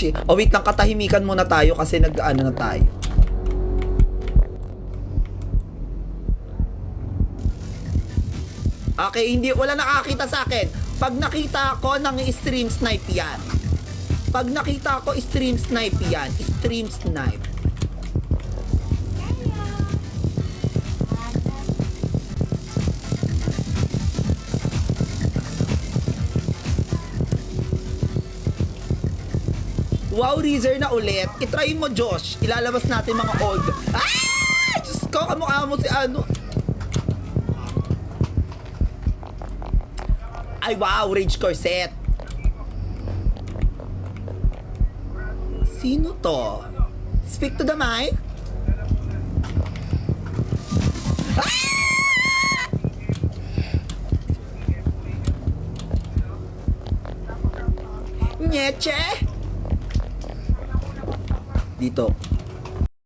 shit. Oh, wait lang, katahimikan muna tayo kasi nag-ano na tayo. Okay, hindi, wala nakakita sa akin. Pag nakita ko, nang stream snipe yan. Pag nakita ko, stream snipe yan. Stream snipe. Wow, Reezer na ulit. I-try mo, Josh. Ilalabas natin mga old. Ah! Diyos ko, kamukha mo si ano. Ay, wow, Rage Corset. Sino to? Speak to the mic. Ah! Nyeche. Dito.